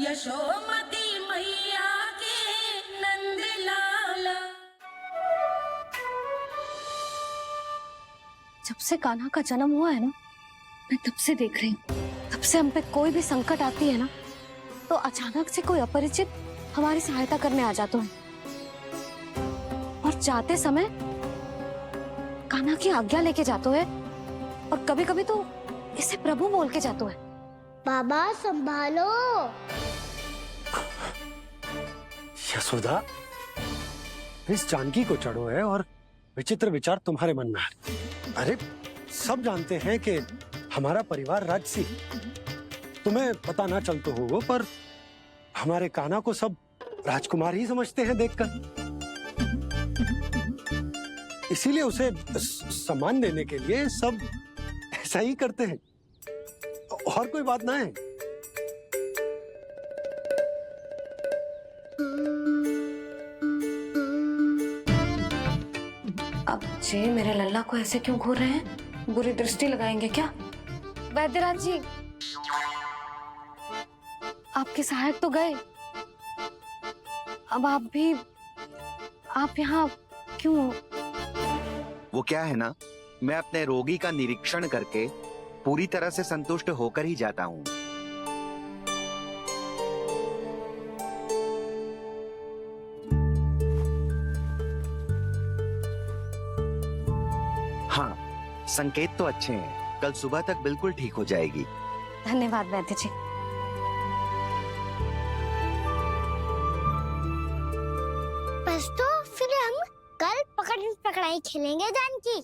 यशोमती मैया के नंद लाला। जब से कान्हा का जन्म हुआ है ना, मैं तब से देख रही हूँ, तब से हम पे कोई भी संकट आती है ना, तो अचानक से कोई अपरिचित हमारी सहायता करने आ जाते हैं, और जाते समय कान्हा की आज्ञा लेके जाते हैं, और कभी कभी तो इसे प्रभु बोल के जाते हैं। बाबा संभालो। यशोदा, इस जानकी को चढ़ो है और विचित्र विचार तुम्हारे मन में है। अरे सब जानते हैं कि हमारा परिवार राजसी, तुम्हें पता ना चल तो होगा, पर हमारे कान्हा को सब राजकुमार ही समझते हैं देखकर, इसीलिए उसे सम्मान देने के लिए सब ऐसा ही करते हैं, और कोई बात ना है। अब जे मेरे लल्ला को ऐसे क्यों घूर रहे हैं? बुरी दृष्टि लगाएंगे क्या? वैद्यराज जी, आपके सहायक तो गए, अब आप यहाँ क्यों? वो क्या है ना, मैं अपने रोगी का निरीक्षण करके पूरी तरह से संतुष्ट होकर ही जाता हूँ। हाँ, संकेत तो अच्छे हैं, कल सुबह तक बिल्कुल ठीक हो जाएगी। धन्यवाद वैद्य जी। बस तो फिर हम कल पकड़न पकड़ाई खेलेंगे जानकी।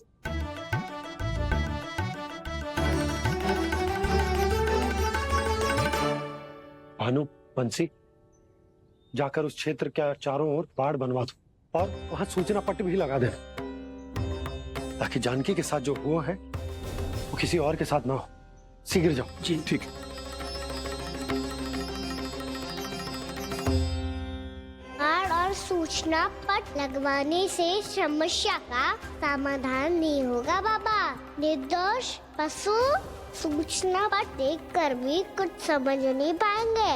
भानु, बंसी, जाकर उस क्षेत्र के चारों ओर बाड़ बनवा दो और वहां सूचना पट्ट भी लगा देना, ताकि जानकी के साथ जो हुआ है वो किसी और के साथ ना हो। शीघ्र जाओ। जी ठीक है। बाढ़ और सूचना पट लगवाने से समस्या का समाधान नहीं होगा बाबा। निर्दोष पशु सूचना पट देखकर भी कुछ समझ नहीं पाएंगे।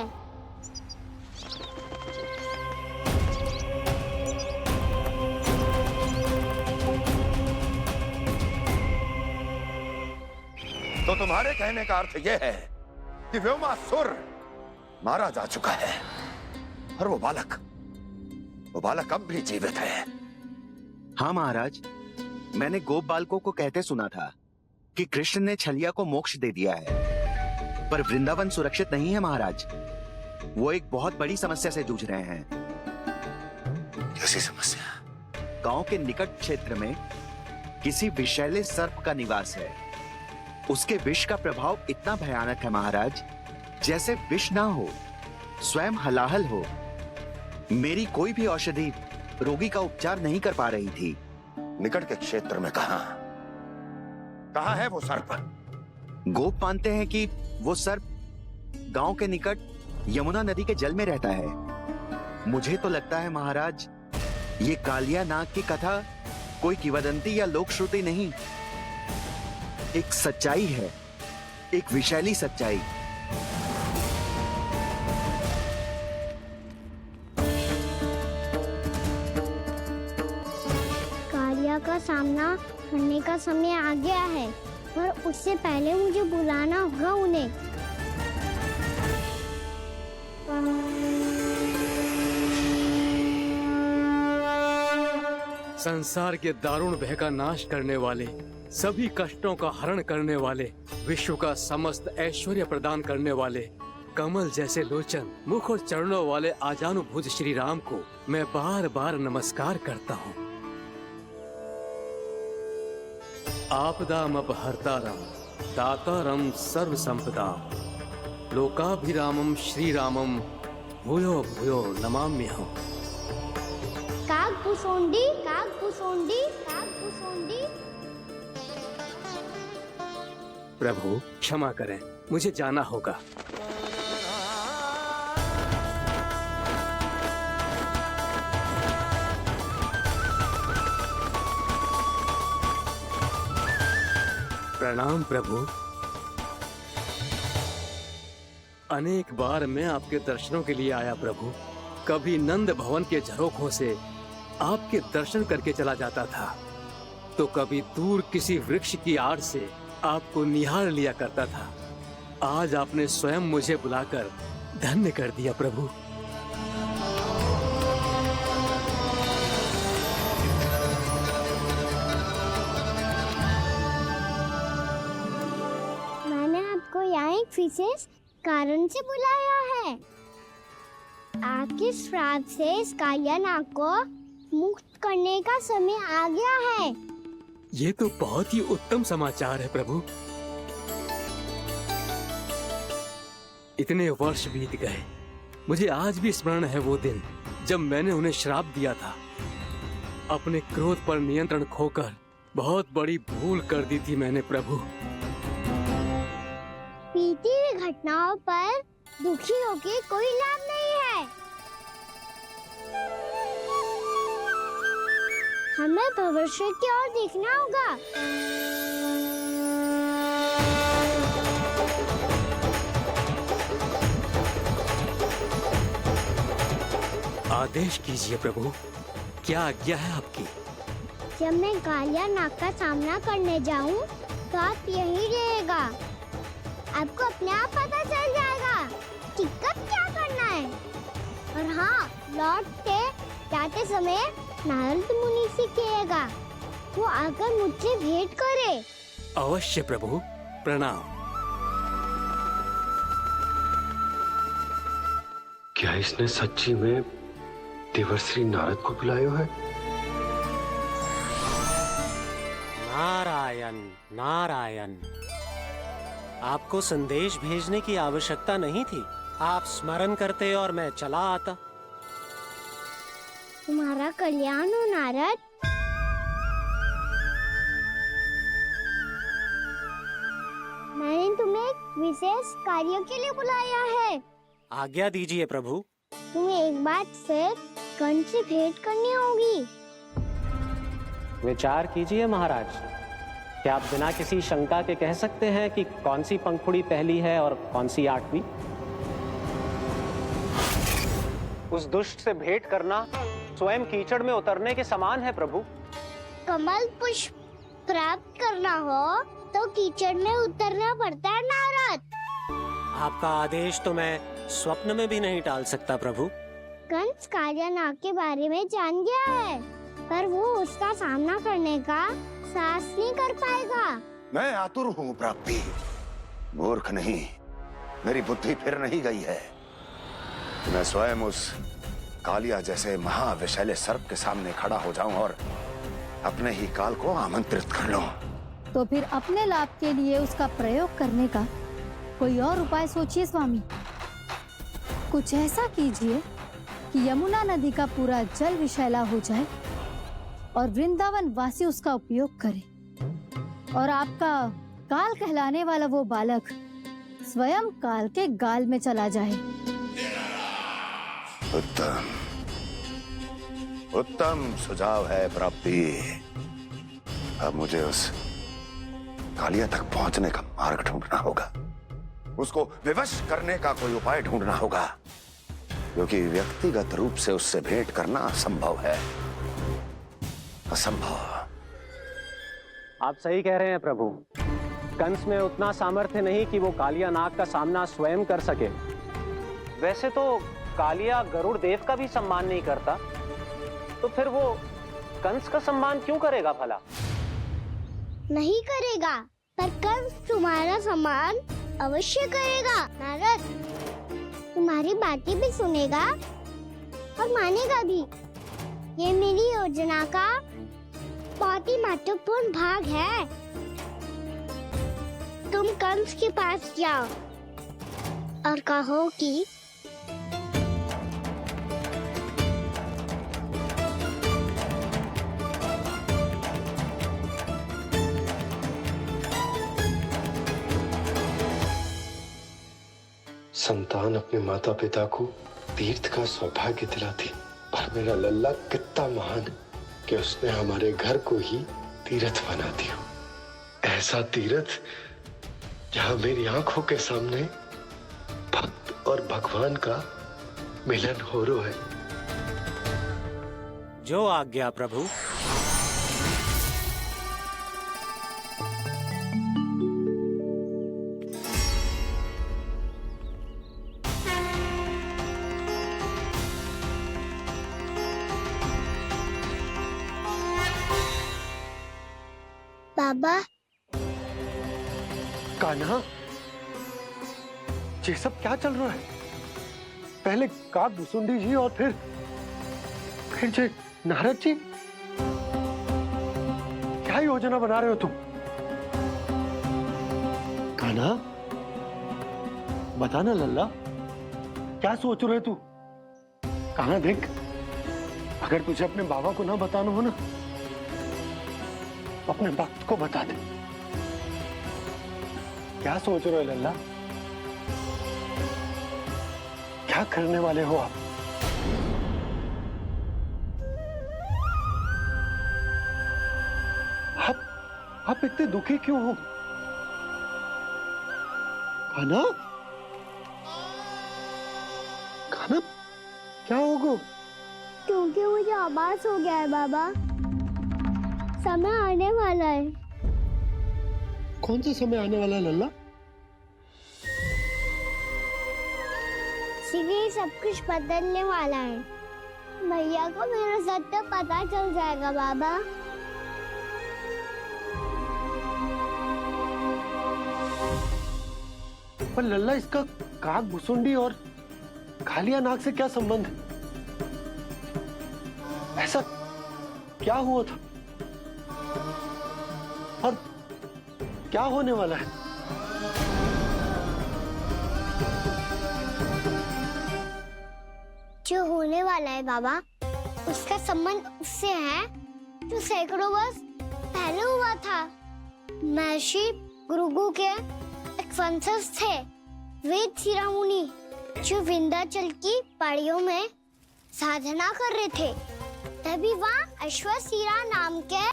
तो तुम्हारे कहने का अर्थ यह है कि व्योमासुर मारा जा चुका है, और वो बालक अब भी जीवित है। हाँ महाराज, मैंने गोप बालकों को कहते सुना था कि कृष्ण ने छलिया को मोक्ष दे दिया है, पर वृंदावन सुरक्षित नहीं है महाराज। वो एक बहुत बड़ी समस्या से जूझ रहे हैं। कैसी समस्या? गांव के निकट क्षेत्र में किसी विषैले सर्प का निवास है। उसके विष का प्रभाव इतना भयानक है महाराज, जैसे विष ना हो, स्वयं हलाहल हो। मेरी कोई भी औषधि रोगी का उपचार नहीं कर पा रही थी। निकट के क्षेत्र में कहाँ है वो सर्प? गोप मानते हैं कि वो सर्प गांव के निकट यमुना नदी के जल में रहता है। मुझे तो लगता है महाराज, ये कालिया नाग की कथा कोई किंवदंती या लोक श्रुति नहीं, एक सच्चाई है, एक विषैली सच्चाई। कालिया का सामना करने का समय आ गया है, पर उससे पहले मुझे बुलाना होगा उन्हें। संसार के दारुण भय का नाश करने वाले, सभी कष्टों का हरण करने वाले, विश्व का समस्त ऐश्वर्य प्रदान करने वाले, कमल जैसे लोचन, मुख और चरणों वाले आजानुभुज श्री राम को मैं बार बार नमस्कार करता हूँ। आपदामपहर्तारं दातारं सर्व संपदाम लोकाभिरामं श्री रामं भूयो भूयो नमाम्यहम्। कागभूषोंडी, कागभूषोंडी, कागभूषोंडी। प्रभु क्षमा करें, मुझे जाना होगा। प्रणाम प्रभु। अनेक बार मैं आपके दर्शनों के लिए आया प्रभु। कभी नंद भवन के झरोखों से आपके दर्शन करके चला जाता था, तो कभी दूर किसी वृक्ष की आड़ से आपको निहार लिया करता था। आज आपने स्वयं मुझे बुलाकर धन्य कर दिया प्रभु। मैंने आपको यहाँ एक विशेष कारण से बुलाया है। आपके श्राप से इस कालिया नाग को मुक्त करने का समय आ गया है। ये तो बहुत ही उत्तम समाचार है प्रभु। इतने वर्ष बीत गए, मुझे आज भी स्मरण है वो दिन जब मैंने उन्हें श्राप दिया था। अपने क्रोध पर नियंत्रण खोकर बहुत बड़ी भूल कर दी थी मैंने प्रभु। बीती हुई घटनाओं पर दुखी होके कोई लाभ नहीं है। हमें भविष्य की ओर देखना होगा। आदेश कीजिए प्रभु, क्या आज्ञा है आपकी? जब मैं कालिया नाग का सामना करने जाऊं, तो आप यहीं रहेगा। आपको अपने आप पता चल जाएगा कि कब क्या करना है। और हाँ, लौटते जाते समय नारद मुनि से कहेगा, वो आकर मुझसे भेंट करे। अवश्य प्रभु, प्रणाम। क्या इसने सच्ची में देवर्षि नारद को बुलाया है? नारायण नारायण, आपको संदेश भेजने की आवश्यकता नहीं थी। आप स्मरण करते और मैं चला आता। तुम्हारा कल्याण हो नारद। मैंने तुम्हें एक विशेष कार्य के लिए बुलाया है। आज्ञा दीजिए प्रभु। तुम्हें एक बात फिर कंस से भेंट करनी होगी। विचार कीजिए महाराज, क्या आप बिना किसी शंका के कह सकते हैं कि कौन सी पंखुड़ी पहली है और कौन सी आठवीं? उस दुष्ट से भेंट करना स्वयं कीचड़ में उतरने के समान है प्रभु। कमल पुष्प प्राप्त करना हो तो कीचड़ में उतरना पड़ता है नारद। आपका आदेश तो मैं स्वप्न में भी नहीं टाल सकता प्रभु। कंस कालिया नाग के बारे में जान गया है, पर वो उसका सामना करने का साहस नहीं कर पाएगा। मैं आतुर हूँ प्राप्ति, मूर्ख नहीं। मेरी बुद्धि फिर नहीं गई है। मैं स्वयं उस कालिया जैसे महाविषैले सर्प के सामने खड़ा हो जाऊं और अपने ही काल को आमंत्रित कर लूं। तो फिर अपने लाभ के लिए उसका प्रयोग करने का कोई और उपाय सोचिए स्वामी। कुछ ऐसा कीजिए कि यमुना नदी का पूरा जल विषैला हो जाए और वृंदावन वासी उसका उपयोग करे, और आपका काल कहलाने वाला वो बालक स्वयं काल के गाल में चला जाए। उत्तम उत्तम सुझाव है प्राप्ति। अब मुझे उस कालिया तक पहुंचने का मार्ग ढूंढना होगा। उसको विवश करने का कोई उपाय ढूंढना होगा, क्योंकि व्यक्तिगत रूप से उससे भेंट करना असंभव है। असंभव। आप सही कह रहे हैं प्रभु। कंस में उतना सामर्थ्य नहीं कि वो कालिया नाग का सामना स्वयं कर सके। वैसे तो कालिया गरुड़ देव का भी सम्मान नहीं करता, तो फिर वो कंस का सम्मान क्यों करेगा भला? नहीं करेगा, पर कंस तुम्हारा सम्मान अवश्य करेगा नारद। तुम्हारी बातें भी सुनेगा और मानेगा भी। ये मेरी योजना का बहुत ही महत्वपूर्ण भाग है। तुम कंस के पास जाओ और कहो कि संतान अपने माता पिता को तीर्थ का सौभाग्य दिलाती, पर मेरा लल्ला कितना महान है कि उसने हमारे घर को ही तीर्थ बना दिया। ऐसा तीर्थ जहां मेरी आंखों के सामने भक्त और भगवान का मिलन हो रो है। जो आज्ञा प्रभु। बाबा, कान्हा, ये सब क्या चल रहा है? पहले काक भुसुंडी जी और फिर जे नारद जी। क्या योजना बना रहे हो तुम? कान्हा, बताना लल्ला, क्या सोच रहे तू? कान्हा देख, अगर तुझे अपने बाबा को ना बताना हो ना, अपने भक्त को बता दे। क्या सोच रहे हो लल्ला? क्या करने वाले हो आप? आप इतने दुखी क्यों हो? कान्हा, कान्हा, क्या होगा? क्योंकि मुझे आभास हो गया है बाबा, समय आने वाला है। कौन सा समय आने वाला है लल्ला? सीधे सब कुछ बदलने वाला है। भैया को मेरा सत्य पता चल जाएगा बाबा। पर लल्ला, इसका काक भुसुंडी और कालिया नाग से क्या संबंध है? ऐसा क्या हुआ था और क्या होने वाला है? जो होने वाला है बाबा, उसका संबंध उससे है जो सैकड़ों वर्ष पहले हुआ था। महर्षि भृगु के एक वंशज थे, वेद शिरा मुनि, जो विंध्याचल की पहाड़ियों में साधना कर रहे थे। तभी वहाँ अश्वशिरा नाम के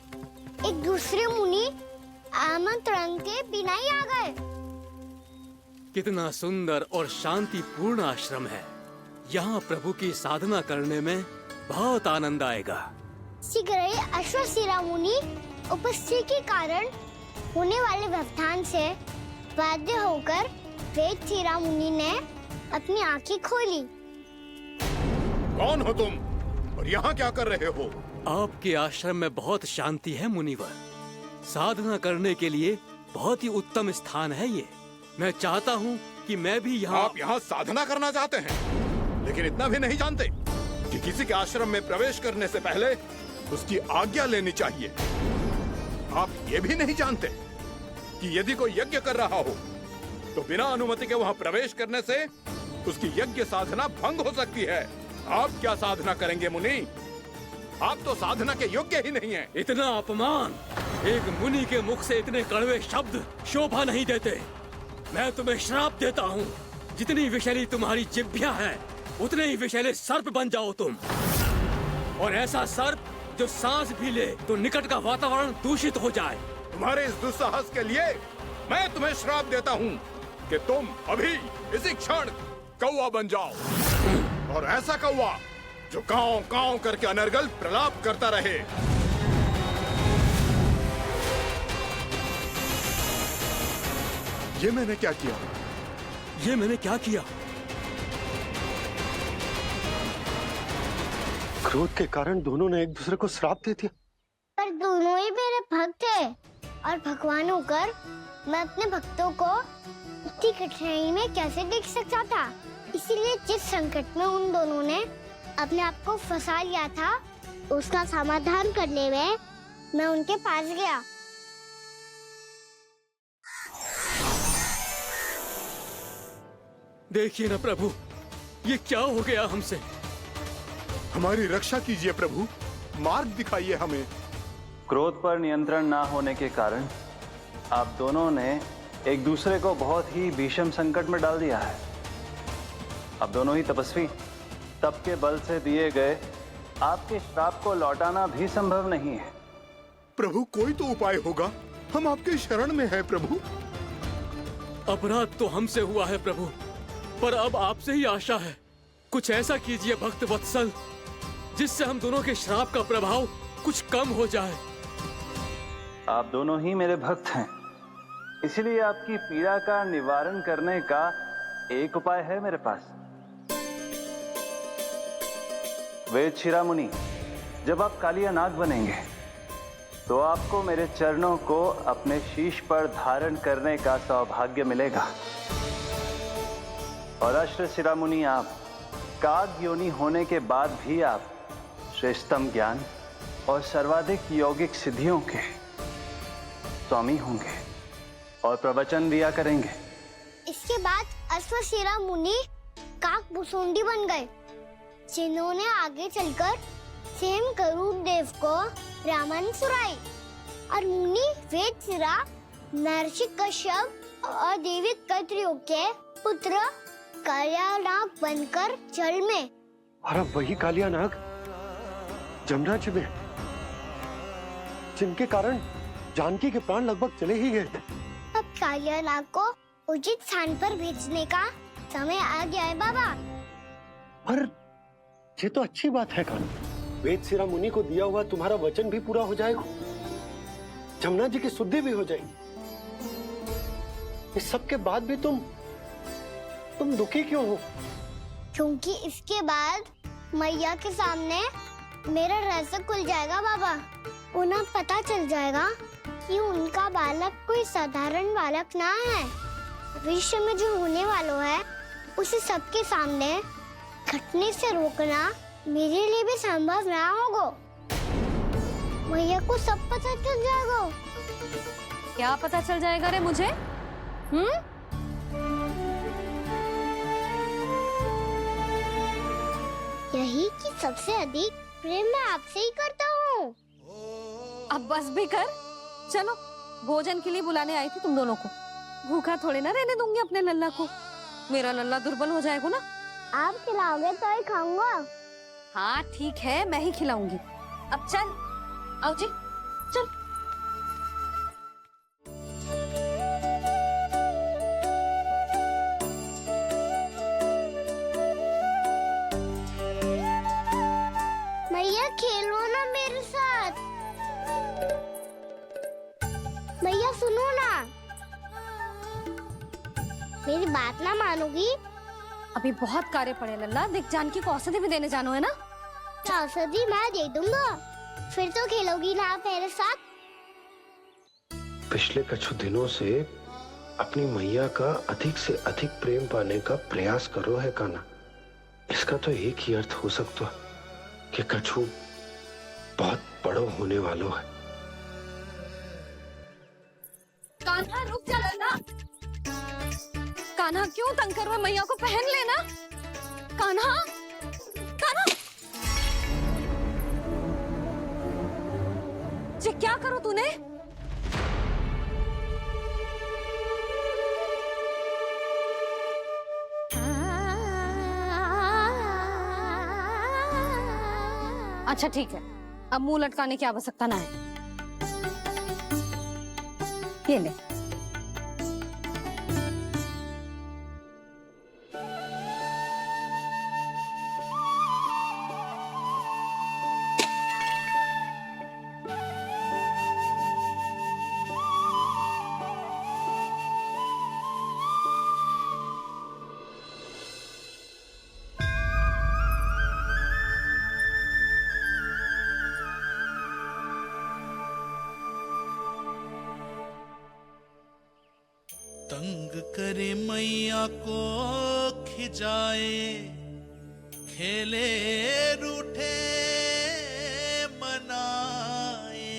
एक दूसरे मुनि आमंत्रण के बिना ही आ गए। कितना सुंदर और शांतिपूर्ण आश्रम है। यहाँ प्रभु की साधना करने में बहुत आनंद आएगा। शीघ्र ही अश्वशिरा मुनि उपस्थिति के कारण होने वाले व्यवधान से बाध्य होकर वेद शिरा मुनि ने अपनी आंखें खोली। कौन हो तुम और यहाँ क्या कर रहे हो? आपके आश्रम में बहुत शांति है मुनिवर। साधना करने के लिए बहुत ही उत्तम स्थान है ये। मैं चाहता हूँ कि मैं भी यहाँ। आप यहाँ साधना करना चाहते हैं, लेकिन इतना भी नहीं जानते कि किसी के आश्रम में प्रवेश करने से पहले उसकी आज्ञा लेनी चाहिए। आप ये भी नहीं जानते कि यदि कोई यज्ञ कर रहा हो तो बिना अनुमति के वहाँ प्रवेश करने से उसकी यज्ञ साधना भंग हो सकती है। आप क्या साधना करेंगे मुनि? आप तो साधना के योग्य ही नहीं हैं। इतना अपमान! एक मुनि के मुख से इतने कड़वे शब्द शोभा नहीं देते। मैं तुम्हें श्राप देता हूँ, जितनी विषैली तुम्हारी जिह्वा है उतने ही विषैले सर्प बन जाओ तुम। और ऐसा सर्प जो सांस भी ले तो निकट का वातावरण दूषित हो जाए। तुम्हारे इस दुस्साहस के लिए मैं तुम्हें श्राप देता हूँ कि तुम अभी इसी क्षण कौवा बन जाओ, और ऐसा कौवा जो कांव कांव करके अनर्गल प्रलाप करता रहे। ये मैंने क्या किया? ये मैंने क्या किया? क्रोध के कारण दोनों ने एक दूसरे को श्राप दे दिया। पर दोनों ही मेरे भक्त थे, और भगवान होकर मैं अपने भक्तों को इतनी कठिनाई में कैसे देख सकता था। इसीलिए जिस संकट में उन दोनों ने अपने आप को फंसा लिया था, उसका समाधान करने में मैं उनके पास गया। देखिए ना प्रभु, ये क्या हो गया हमसे? हमारी रक्षा कीजिए प्रभु, मार्ग दिखाइए हमें। क्रोध पर नियंत्रण ना होने के कारण आप दोनों ने एक दूसरे को बहुत ही भीषण संकट में डाल दिया है। आप दोनों ही तपस्वी, तप के बल से दिए गए आपके श्राप को लौटाना भी संभव नहीं है। प्रभु कोई तो उपाय होगा, हम आपके शरण में हैं प्रभु। अपराध तो हमसे हुआ है प्रभु, पर अब आपसे ही आशा है, कुछ ऐसा कीजिए भक्त वत्सल, जिससे हम दोनों के श्राप का प्रभाव कुछ कम हो जाए। आप दोनों ही मेरे भक्त हैं, इसलिए आपकी पीड़ा का निवारण करने का एक उपाय है मेरे पास। वेद शिरामुनि, जब आप कालिया नाग बनेंगे तो आपको मेरे चरणों को अपने शीश पर धारण करने का सौभाग्य मिलेगा। और अश्र शिरामुनि, आप काग योनि होने के बाद भी आप श्रेष्ठतम ज्ञान और सर्वाधिक यौगिक सिद्धियों के स्वामी होंगे और प्रवचन दिया करेंगे। इसके बाद अश्वशिरा मुनि काक भुसुंडी बन गए, जिन्होंने आगे चलकर सेम गरुड़ देव को रामायण सुनाई। और मुनि वेदशिरा महर्षि कश्यप और देवी कत्रियों के पुत्र कालिया नाग बनकर जल में। और अब वही कालिया नाग जमुना जी में, जिनके कारण जानकी के प्राण लगभग चले ही गए थे। अब कालिया नाग को उचित स्थान पर भेजने का समय आ गया है बाबा। पर ये तो अच्छी बात है कान्हा, वेदशिरा मुनि को दिया हुआ तुम्हारा वचन भी पूरा हो जाएगा, जमुना जी की शुद्धि भी हो जाएगी। इस सब के बाद भी तुम दुखी क्यों हो? क्योंकि इसके बाद मैया के सामने मेरा रहस्य खुल जाएगा बाबा। उन्हें पता चल जाएगा कि उनका बालक कोई साधारण बालक ना है। भविष्य में जो होने वाला है उसे सबके सामने घटने से रोकना मेरे लिए भी संभव ना होगा। मैया को सब पता चल जाएगा। क्या पता चल जाएगा रे मुझे? यही कि सबसे अधिक प्रेम मैं आपसे ही करता हूँ। अब बस भी कर, चलो भोजन के लिए बुलाने आई थी तुम दोनों को। भूखा थोड़े ना रहने दूंगी अपने लल्ला को, मेरा लल्ला दुर्बल हो जाएगा ना। आप खिलाओगे तो ही खाऊंगा। हाँ ठीक है, मैं ही खिलाऊंगी। अब चल, आओ जी चल। मैया खेलो ना मेरे साथ। मैया सुनो ना, मेरी बात ना मानोगी? अभी बहुत कार्य पड़े लल्ला, देख जानकी को औषधि भी देने जानो है ना। औषधि मैं दे दूंगा, फिर तो खेलोगी ना आप मेरे साथ। पिछले कुछ दिनों से अपनी मैया का अधिक से अधिक प्रेम पाने का प्रयास करो है कान्हा। इसका तो एक ही अर्थ हो सकता है कि कछु बहुत बड़ो होने वालों है। कान्हा रुक जा लल्ला। कान्हा क्यों तंग कर रहा है? मैया को पहन लेना। कान्हा, कान्हा, ये क्या करो तूने? अच्छा ठीक है, अब मुंह लटकाने की आवश्यकता ना है। ये ले। तंग करे मैया को खिजाए, खेले रूठे मनाए,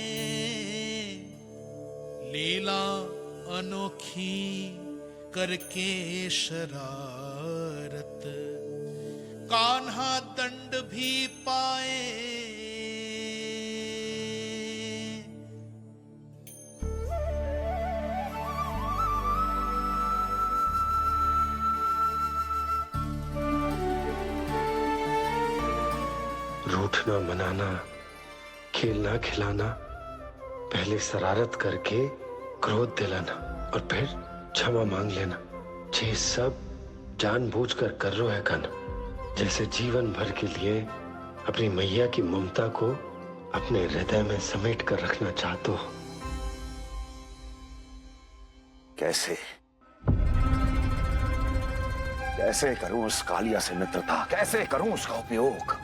लीला अनोखी करके शरारत, कान्हा दंड भी पाए। रूठना मनाना, खेलना खिलाना, पहले शरारत करके क्रोध दिलाना और फिर क्षमा मांग लेना, ये सब जानबूझकर कर रहे है कान्हा, जैसे जीवन भर के लिए अपनी मैया की ममता को अपने हृदय में समेट कर रखना चाहते हो। कैसे कैसे करूं उस कालिया से मित्रता, कैसे करूं उसका उपयोग?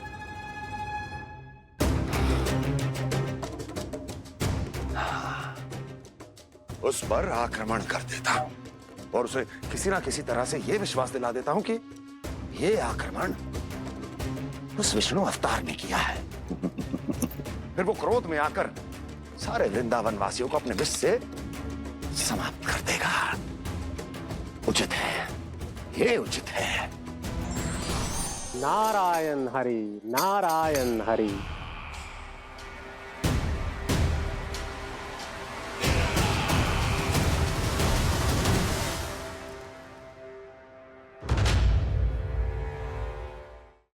उस पर आक्रमण कर देता हूं और उसे किसी ना किसी तरह से यह विश्वास दिला देता हूं कि यह आक्रमण उस विष्णु अवतार ने किया है। फिर वो क्रोध में आकर सारे वृंदावन वासियों को अपने विष से समाप्त कर देगा। उचित है, ये उचित है। नारायण हरि, नारायण हरि।